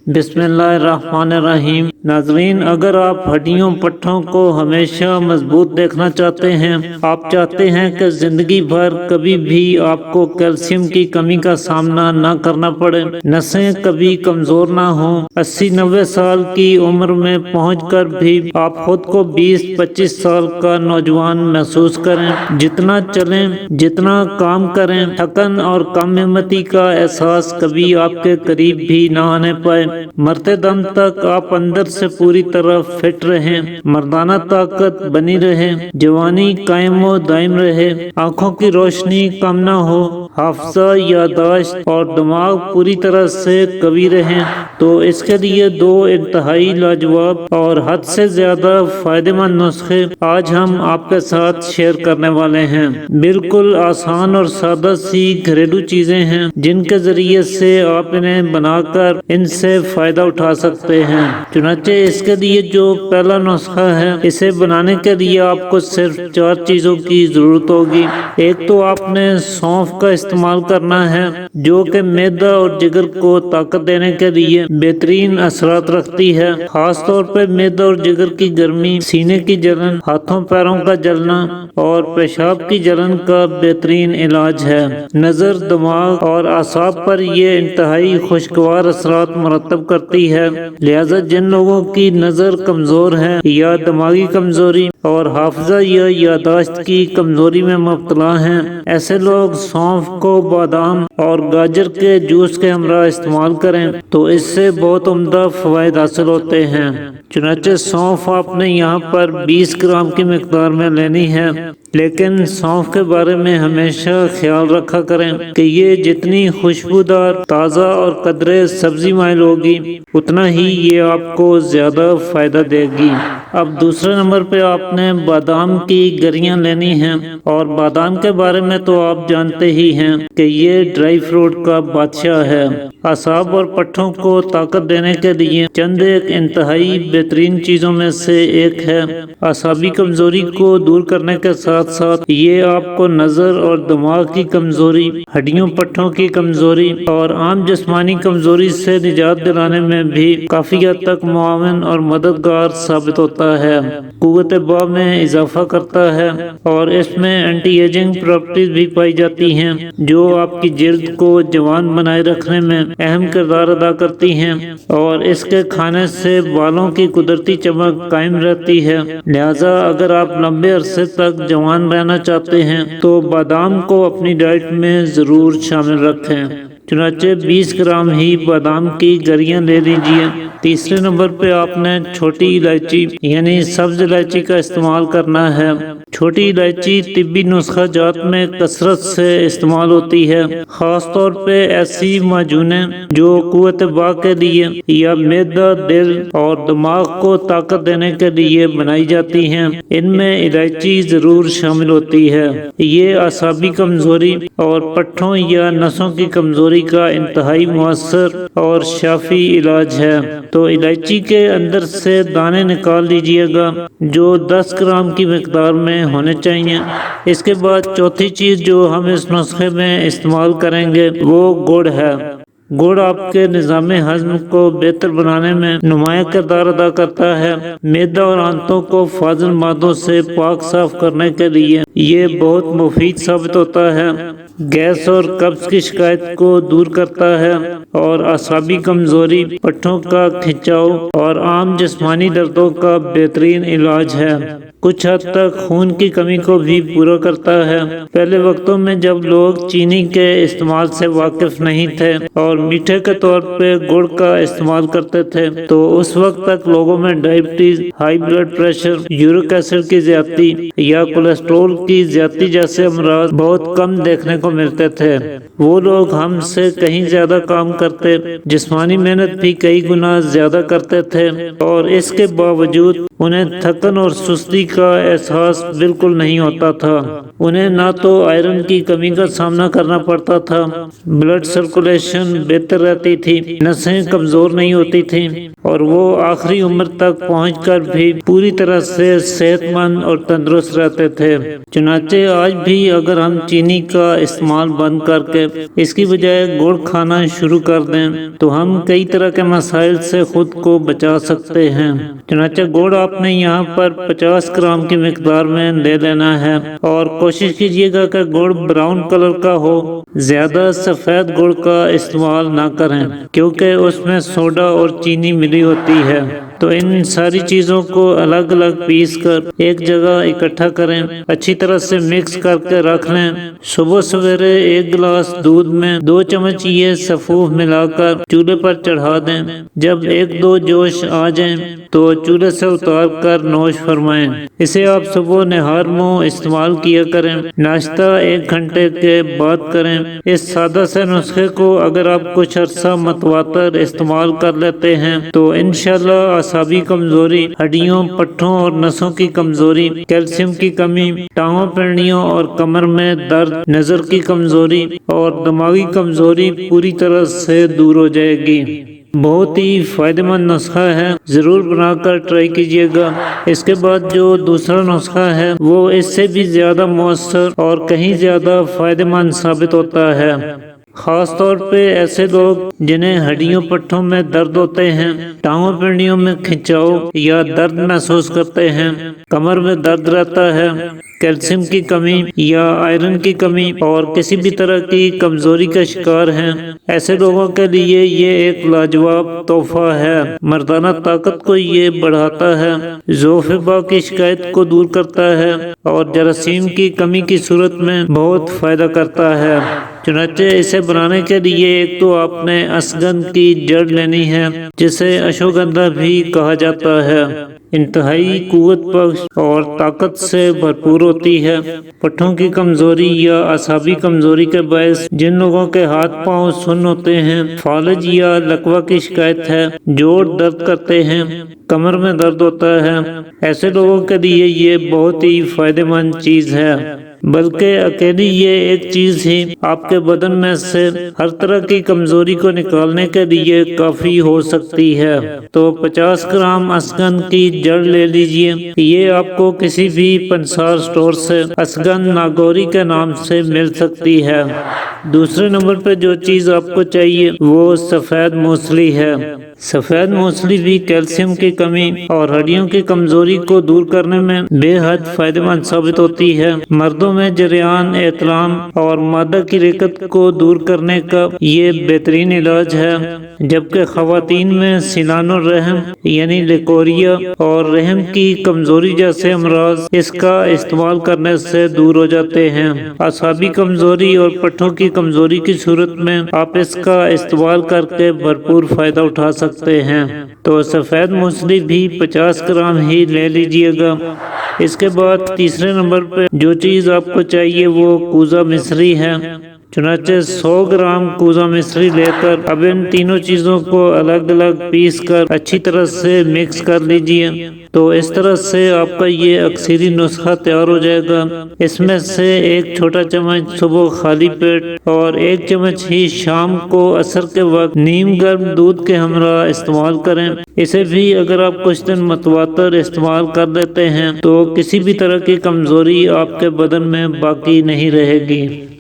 بسم اللہ الرحمن الرحیم۔ ناظرین، اگر آپ ہڈیوں پٹھوں کو ہمیشہ مضبوط دیکھنا چاہتے ہیں، آپ چاہتے ہیں کہ زندگی بھر کبھی بھی آپ کو کیلشیم کی کمی کا سامنا نہ کرنا پڑے، نسیں کبھی کمزور نہ ہوں، 80-90 سال کی عمر میں پہنچ کر بھی آپ خود کو 20-25 سال کا نوجوان محسوس کریں، جتنا چلیں، جتنا کام کریں، تھکن اور کم ہمتی کا احساس کبھی آپ کے قریب بھی نہ آنے پائے، مرتے دم تک آپ اندر سے پوری طرح فٹ رہیں، مردانہ طاقت بنی رہے، جوانی قائم و دائم رہے، آنکھوں کی روشنی کم نہ ہو، حافظہ، یادداشت اور دماغ پوری طرح سے قوی رہیں، تو اس کے لیے دو انتہائی لاجواب اور حد سے زیادہ فائدہ مند نسخے آج ہم آپ کے ساتھ شیئر کرنے والے ہیں۔ بالکل آسان اور سادہ سی گھریلو چیزیں ہیں جن کے ذریعے سے آپ انہیں بنا کر ان سے فائدہ اٹھا سکتے ہیں۔ چنانچہ اس کے لیے جو پہلا نسخہ ہے، اسے بنانے کے لیے آپ کو صرف 4 چیزوں کی ضرورت ہوگی۔ ایک تو آپ نے سونف کا استعمال کرنا ہے، جو کہ معدہ اور جگر کو طاقت دینے کے لیے بہترین اثرات رکھتی ہے، خاص طور پہ معدہ اور جگر کی گرمی، سینے کی جلن، ہاتھوں پیروں کا جلنا اور پیشاب کی جلن کا بہترین علاج ہے۔ نظر، دماغ اور اعصاب پر یہ انتہائی خوشگوار اثرات مرتب کرتی ہے، لہذا جن لوگوں کی نظر کمزور ہے یا دماغی کمزوری اور حافظہ یا یادداشت کی کمزوری میں مبتلا ہیں، ایسے لوگ سونف کو بادام اور گاجر کے جوس کے ہمراہ استعمال کریں تو اس سے بہت عمدہ فوائد حاصل ہوتے ہیں۔ چنانچہ سونف آپ نے یہاں پر 20 گرام کی مقدار میں لینی ہے، لیکن سونف کے بارے میں ہمیشہ خیال رکھا کریں کہ یہ جتنی خوشبودار، تازہ اور قدرے سبزی مائل ہوگی، اتنا ہی یہ آپ کو زیادہ فائدہ دے گی۔ اب دوسرے نمبر پہ آپ نے بادام کی گریاں لینی ہیں، اور بادام کے بارے میں تو آپ جانتے ہی ہیں کہ یہ ڈرائی فروٹ کا بادشاہ ہے۔ اعصاب اور پٹھوں کو طاقت دینے کے لیے چند ایک انتہائی بہترین چیزوں میں سے ایک ہے۔ اعصابی کمزوری کو دور کرنے کے ساتھ ساتھ یہ آپ کو نظر اور دماغ کی کمزوری، ہڈیوں پٹھوں کی کمزوری اور عام جسمانی کمزوری سے نجات دلانے میں بھی کافی حد تک معاون اور مددگار ثابت ہوتا ہے، قوت باہ میں اضافہ کرتا ہے، اور اس میں اینٹی ایجنگ پراپرٹیز بھی پائی جاتی ہیں جو آپ کی جلد کو جوان بنائے رکھنے میں اہم کردار ادا کرتی ہیں، اور اس کے کھانے سے بالوں کی قدرتی چمک قائم رہتی ہے۔ لہذا اگر آپ لمبے عرصے تک جوان رہنا چاہتے ہیں تو بادام کو اپنی ڈائٹ میں ضرور شامل رکھیں۔ چنانچہ 20 گرام ہی بادام کی گریاں لے لیجئے۔ تیسرے نمبر پہ آپ نے چھوٹی الائچی یعنی سبز الائچی کا استعمال کرنا ہے۔ چھوٹی الائچی طبی نسخہ جات میں کثرت سے استعمال ہوتی ہے، خاص طور پہ ایسی معجونیں جو قوت باہ کے لیے یا معدہ، دل اور دماغ کو طاقت دینے کے لیے بنائی جاتی ہیں، ان میں الائچی ضرور شامل ہوتی ہے۔ یہ اعصابی کمزوری اور پٹھوں یا نسوں کی کمزوری کا انتہائی مؤثر اور شافی علاج ہے۔ تو الائچی کے اندر سے دانے نکال لیجئے گا جو 10 گرام کی مقدار میں ہونے چاہیے۔ اس کے بعد چوتھی چیز جو ہم اس نسخے میں استعمال کریں گے وہ گڑ ہے۔ گڑ آپ کے نظام ہضم کو بہتر بنانے میں نمایاں کردار ادا کرتا ہے۔ معدہ اور آنتوں کو فاضل مادوں سے پاک صاف کرنے کے لیے یہ بہت مفید ثابت ہوتا ہے، گیس اور قبض کی شکایت کو دور کرتا ہے، اور اعصابی کمزوری، پٹھوں کا کھنچاؤ اور عام جسمانی دردوں کا بہترین علاج ہے۔ کچھ حد تک خون کی کمی کو بھی پورا کرتا ہے۔ پہلے وقتوں میں جب لوگ چینی کے استعمال سے واقف نہیں تھے اور میٹھے کے طور پہ گڑ کا استعمال کرتے تھے، تو اس وقت تک لوگوں میں diabetes, high blood pressure, uric acid کی زیادتی یا کولیسٹرول کی زیادتی جیسے امراض بہت کم دیکھنے کو ملتے تھے۔ وہ لوگ ہم سے کہیں زیادہ کام کرتے، جسمانی محنت بھی کئی گنا زیادہ کرتے تھے، اور اس کے باوجود انہیں تھکن اور سستی کا احساس بالکل نہیں ہوتا تھا۔ انہیں نہ تو آئرن کی کمی کا سامنا کرنا پڑتا تھا، بلڈ سرکولیشن بہتر رہتی تھی، نسیں کمزور نہیں ہوتی تھیں، اور وہ آخری عمر تک پہنچ کر بھی پوری طرح سے صحت مند اور تندرست رہتے تھے۔ چنانچہ آج بھی اگر ہم چینی کا استعمال بند کر کے اس کی بجائے گڑ کھانا شروع کر دیں تو ہم کئی طرح کے مسائل سے خود کو بچا سکتے ہیں۔ چنانچہ گڑ آپ نے یہاں پر 50 گرام کی مقدار میں لے لینا ہے اور کوشش کیجیے گا کہ گڑ براؤن کلر کا ہو، زیادہ سفید گڑ کا استعمال نہ کریں کیونکہ اس میں سوڈا اور چینی ملی ہوتی ہے۔ تو ان ساری چیزوں کو الگ الگ پیس کر ایک جگہ اکٹھا کریں، اچھی طرح سے مکس کر کے رکھ لیں۔ صبح سویرے 1 گلاس دودھ میں 2 چمچ یہ سفوف ملا کر چولہے پر چڑھا دیں۔ جب 1-2 جوش آ جائیں تو چولہے سے اتار کر نوش فرمائیں۔ اسے آپ صبح نہار منہ استعمال کیا کریں، ناشتہ 1 گھنٹے کے بعد کریں۔ اس سادہ سے نسخے کو اگر آپ کچھ عرصہ متواتر استعمال کر لیتے ہیں تو انشاءاللہ اعصابی کمزوری، ہڈیوں، پٹھوں اور نسوں کی کمزوری، کیلشیم کی کمی، ٹانگوں پنڈلیوں اور کمر میں درد، نظر کی کمزوری اور دماغی کمزوری پوری طرح سے دور ہو جائے گی۔ بہت ہی فائدہ مند نسخہ ہے، ضرور بنا کر ٹرائی کیجیے گا۔ اس کے بعد جو دوسرا نسخہ ہے وہ اس سے بھی زیادہ مؤثر اور کہیں زیادہ فائدہ مند ثابت ہوتا ہے، خاص طور پہ ایسے لوگ جنہیں ہڈیوں پٹھوں میں درد ہوتے ہیں، ٹانگوں پنڈلیوں میں کھنچاؤ یا درد محسوس کرتے ہیں، کمر میں درد رہتا ہے، کیلشیم کی کمی یا آئرن کی کمی اور کسی بھی طرح کی کمزوری کا شکار ہیں۔ ایسے لوگوں کے لیے یہ ایک لاجواب تحفہ ہے۔ مردانہ طاقت کو یہ بڑھاتا ہے، ضعف باں کی شکایت کو دور کرتا ہے اور جراثیم کی کمی کی صورت میں بہت فائدہ کرتا ہے۔ چنانچہ اسے بنانے کے لیے ایک تو آپ نے اسگندھ کی جڑ لینی ہے جسے اشوگندھا بھی کہا جاتا ہے، انتہائی قوت بخش اور طاقت سے بھرپور ہوتی ہے۔ پٹھوں کی کمزوری یا اعصابی کمزوری کے باعث جن لوگوں کے ہاتھ پاؤں سن ہوتے ہیں، فالج یا لکوہ کی شکایت ہے، جوڑ درد کرتے ہیں، کمر میں درد ہوتا ہے، ایسے لوگوں کے لیے یہ بہت ہی فائدہ مند چیز ہے۔ بلکہ اکیلی یہ ایک چیز ہی آپ کے بدن میں سے ہر طرح کی کمزوری کو نکالنے کے لیے کافی ہو سکتی ہے۔ تو 50 گرام اسگندھ کی جڑ لے لیجئے، یہ آپ کو کسی بھی پنسار سٹور سے اسگندھ ناگوری کے نام سے مل سکتی ہے۔ دوسرے نمبر پہ جو چیز آپ کو چاہیے وہ سفید موسلی ہے۔ سفید موسلی بھی کیلشیم کی کمی اور ہڈیوں کی کمزوری کو دور کرنے میں بے حد فائدہ مند ثابت ہوتی ہے۔ مردوں میں جریان، احتلام اور مادہ کی رکت کو دور کرنے کا یہ بہترین علاج ہے، جبکہ خواتین میں سیلان الرحم یعنی لیکوریا اور رحم کی کمزوری جیسے امراض اس کا استعمال کرنے سے دور ہو جاتے ہیں۔ اعصابی کمزوری اور پٹھوں کی کمزوری کی صورت میں آپ اس کا استعمال کر کے بھرپور فائدہ اٹھا سکتے ہیں۔ تو سفید موسلی بھی 50 گرام ہی لے لیجئے گا۔ اس کے بعد تیسرے نمبر پہ جو چیز آپ کو چاہیے وہ کوزہ مصری ہے۔ چنانچہ 100 گرام کوزہ مصری لے کر اب ان تینوں چیزوں کو الگ الگ پیس کر اچھی طرح سے مکس کر لیجئے۔ تو اس طرح سے آپ کا یہ اکثری نسخہ تیار ہو جائے گا۔ اس میں سے 1 چھوٹا چمچ صبح خالی پیٹ اور 1 چمچ ہی شام کو عصر کے وقت نیم گرم دودھ کے ہمراہ استعمال کریں۔ اسے بھی اگر آپ کچھ دن متواتر استعمال کر لیتے ہیں تو کسی بھی طرح کی کمزوری آپ کے بدن میں باقی نہیں رہے گی۔